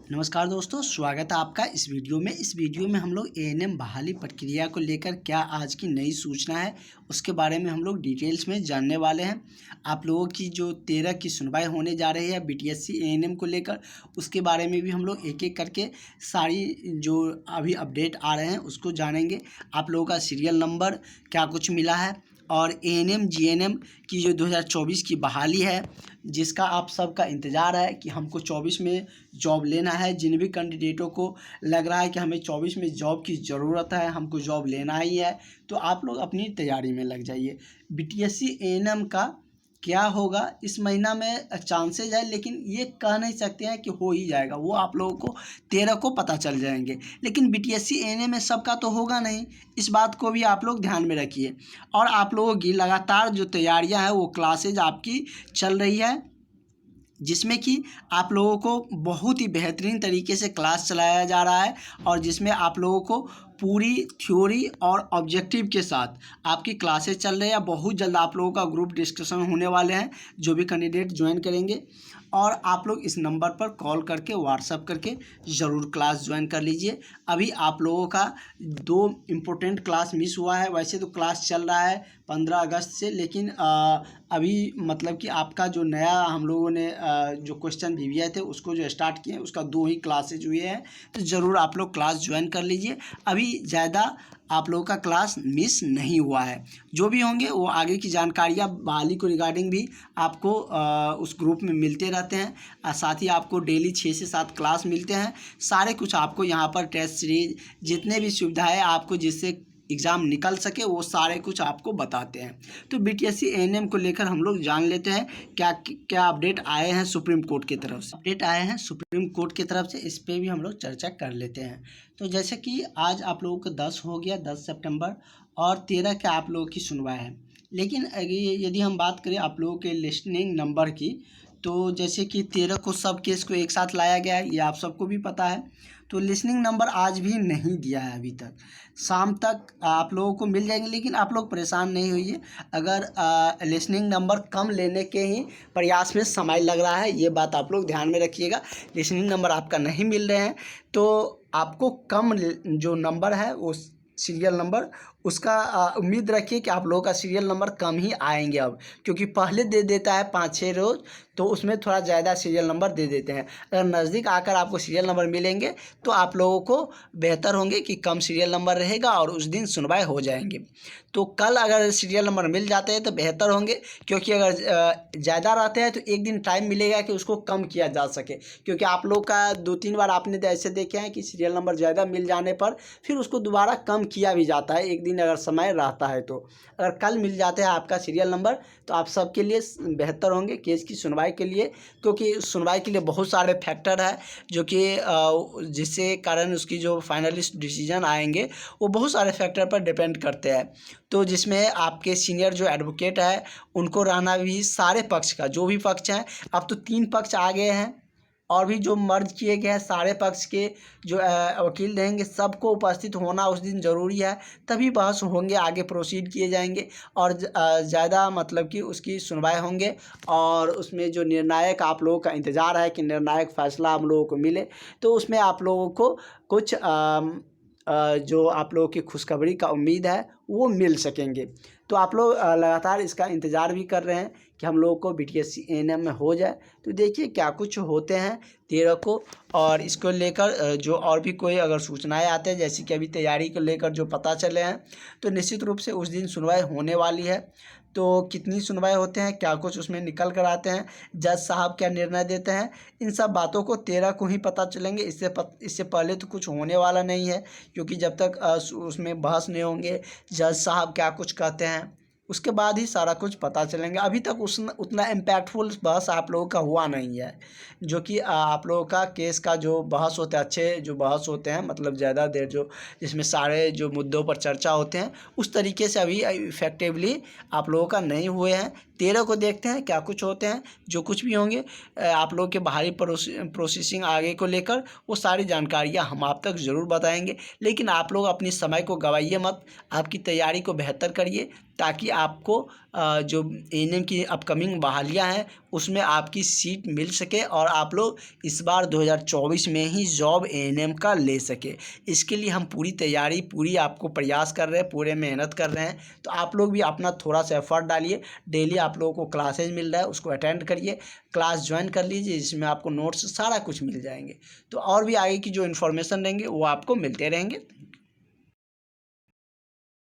नमस्कार दोस्तों, स्वागत है आपका इस वीडियो में। इस वीडियो में हम लोग एएनएम बहाली प्रक्रिया को लेकर क्या आज की नई सूचना है उसके बारे में हम लोग डिटेल्स में जानने वाले हैं। आप लोगों की जो 13 की सुनवाई होने जा रही है बीटीएससी एएनएम को लेकर, उसके बारे में भी हम लोग एक एक करके सारी जो अभी अपडेट आ रहे हैं उसको जानेंगे। आप लोगों का सीरियल नंबर क्या कुछ मिला है और एएनएम जीएनएम की जो 2024 की बहाली है, जिसका आप सबका इंतज़ार है कि हमको 24 में जॉब लेना है। जिन भी कैंडिडेटों को लग रहा है कि हमें 24 में जॉब की ज़रूरत है, हमको जॉब लेना ही है, तो आप लोग अपनी तैयारी में लग जाइए। बीटीएससी एएनएम का क्या होगा इस महीना में चांसेज है, लेकिन ये कह नहीं सकते हैं कि हो ही जाएगा। वो आप लोगों को 13 को पता चल जाएंगे, लेकिन बीटीएससी एएनएम में सबका तो होगा नहीं। इस बात को भी आप लोग ध्यान में रखिए। और आप लोगों की लगातार जो तैयारियां हैं वो क्लासेज आपकी चल रही है, जिसमें कि आप लोगों को बहुत ही बेहतरीन तरीके से क्लास चलाया जा रहा है और जिसमें आप लोगों को पूरी थ्योरी और ऑब्जेक्टिव के साथ आपकी क्लासेस चल रही है। बहुत जल्द आप लोगों का ग्रुप डिस्कशन होने वाले हैं, जो भी कैंडिडेट ज्वाइन करेंगे। और आप लोग इस नंबर पर कॉल करके व्हाट्सअप करके ज़रूर क्लास ज्वाइन कर लीजिए। अभी आप लोगों का 2 इम्पोर्टेंट क्लास मिस हुआ है। वैसे तो क्लास चल रहा है 15 अगस्त से, लेकिन अभी मतलब कि आपका जो नया हम लोगों ने जो क्वेश्चन वीवीआई थे उसको जो स्टार्ट किए उसका 2 ही क्लासेज हुए हैं, तो ज़रूर आप लोग क्लास ज्वाइन कर लीजिए। अभी ज़्यादा आप लोगों का क्लास मिस नहीं हुआ है। जो भी होंगे वो आगे की जानकारियाँ बहाली को रिगार्डिंग भी आपको उस ग्रुप में मिलते रहते हैं। साथ ही आपको डेली 6 से 7 क्लास मिलते हैं। सारे कुछ आपको यहाँ पर टेस्ट सीरीज जितने भी सुविधाएं आपको जिससे एग्ज़ाम निकल सके वो सारे कुछ आपको बताते हैं। तो बीटीएससी एएनएम को लेकर हम लोग जान लेते हैं क्या क्या अपडेट आए हैं सुप्रीम कोर्ट की तरफ से। अपडेट आए हैं सुप्रीम कोर्ट की तरफ से, इस पर भी हम लोग चर्चा कर लेते हैं। तो जैसे कि आज आप लोगों को 10 हो गया, 10 सितंबर, और 13 के आप लोगों की सुनवाई है। लेकिन यदि हम बात करें आप लोगों के लिस्टनिंग नंबर की, तो जैसे कि 13 को सब केस को एक साथ लाया गया है, ये आप सबको भी पता है। तो लिसनिंग नंबर आज भी नहीं दिया है अभी तक। शाम तक आप लोगों को मिल जाएंगे, लेकिन आप लोग परेशान नहीं होइए। अगर लिसनिंग नंबर कम लेने के ही प्रयास में समय लग रहा है, ये बात आप लोग ध्यान में रखिएगा। लिसनिंग नंबर आपका नहीं मिल रहे हैं तो आपको कम जो नंबर है वो सीरियल नंबर उसका उम्मीद रखिए कि आप लोगों का सीरियल नंबर कम ही आएंगे अब, क्योंकि पहले दे देता है 5-6 रोज़, तो उसमें थोड़ा ज़्यादा सीरियल नंबर दे देते हैं। अगर नज़दीक आकर आपको सीरियल नंबर मिलेंगे तो आप लोगों को बेहतर होंगे कि कम सीरियल नंबर रहेगा और उस दिन सुनवाई हो जाएंगे। तो कल अगर सीरियल नंबर मिल जाते हैं तो बेहतर होंगे, क्योंकि अगर ज़्यादा रहते हैं तो एक दिन टाइम मिलेगा कि उसको कम किया जा सके। क्योंकि आप लोग का 2-3 बार आपने तो ऐसे देखे हैं कि सीरियल नंबर ज़्यादा मिल जाने पर फिर उसको दोबारा कम किया भी जाता है, एक दिन अगर समय रहता है तो। अगर कल मिल जाते हैं आपका सीरियल नंबर तो आप सबके लिए बेहतर होंगे केस की सुनवाई के लिए, क्योंकि सुनवाई के लिए बहुत सारे फैक्टर है जो कि जिससे कारण उसकी जो फाइनलिस्ट डिसीजन आएंगे वो बहुत सारे फैक्टर पर डिपेंड करते हैं। तो जिसमें आपके सीनियर जो एडवोकेट है उनको रहना भी, सारे पक्ष का जो भी पक्ष है, अब तो 3 पक्ष आ गए हैं और भी जो मर्ज किए गए हैं, सारे पक्ष के जो वकील रहेंगे सबको उपस्थित होना उस दिन ज़रूरी है, तभी बहस होंगे, आगे प्रोसीड किए जाएंगे और ज़्यादा मतलब कि उसकी सुनवाई होंगे। और उसमें जो निर्णायक आप लोगों का इंतज़ार है कि निर्णायक फ़ैसला हम लोगों को मिले, तो उसमें आप लोगों को कुछ जो आप लोगों की खुशखबरी का उम्मीद है वो मिल सकेंगे। तो आप लोग लगातार इसका इंतज़ार भी कर रहे हैं कि हम लोगों को बीटीएससी एएनएम में हो जाए। तो देखिए क्या कुछ होते हैं 13 को, और इसको लेकर जो और भी कोई अगर सूचनाएं आते हैं, जैसे कि अभी तैयारी को लेकर जो पता चले हैं, तो निश्चित रूप से उस दिन सुनवाई होने वाली है। तो कितनी सुनवाई होते हैं, क्या कुछ उसमें निकल कर आते हैं, जज साहब क्या निर्णय देते हैं, इन सब बातों को 13 को ही पता चलेंगे। इससे पहले तो कुछ होने वाला नहीं है, क्योंकि जब तक उसमें बहस नहीं होंगे, जज साहब क्या कुछ कहते हैं, उसके बाद ही सारा कुछ पता चलेंगे। अभी तक उतना इम्पैक्टफुल बहस आप लोगों का हुआ नहीं है, जो कि आप लोगों का केस का जो बहस होते हैं, अच्छे जो बहस होते हैं, मतलब ज़्यादा देर जो जिसमें सारे जो मुद्दों पर चर्चा होते हैं, उस तरीके से अभी इफेक्टिवली आप लोगों का नहीं हुए हैं। 13 को देखते हैं क्या कुछ होते हैं। जो कुछ भी होंगे आप लोग के बाहरी प्रोसेसिंग आगे को लेकर वो सारी जानकारियाँ हम आप तक ज़रूर बताएंगे। लेकिन आप लोग अपनी समय को गवाइए मत, आपकी तैयारी को बेहतर करिए, ताकि आपको जो एएनएम की अपकमिंग बहालियाँ हैं उसमें आपकी सीट मिल सके और आप लोग इस बार 2024 में ही जॉब एएनएम का ले सके। इसके लिए हम पूरी तैयारी, पूरी आपको प्रयास कर रहे हैं, पूरे मेहनत कर रहे हैं। तो आप लोग भी अपना थोड़ा सा एफर्ट डालिए। डेली आप लोगों को क्लासेज मिल रहा है, उसको अटेंड करिए, क्लास ज्वाइन कर लीजिए, जिसमें आपको नोट्स सारा कुछ मिल जाएंगे। तो और भी आगे की जो इन्फॉर्मेशन रहेंगे वो आपको मिलते रहेंगे।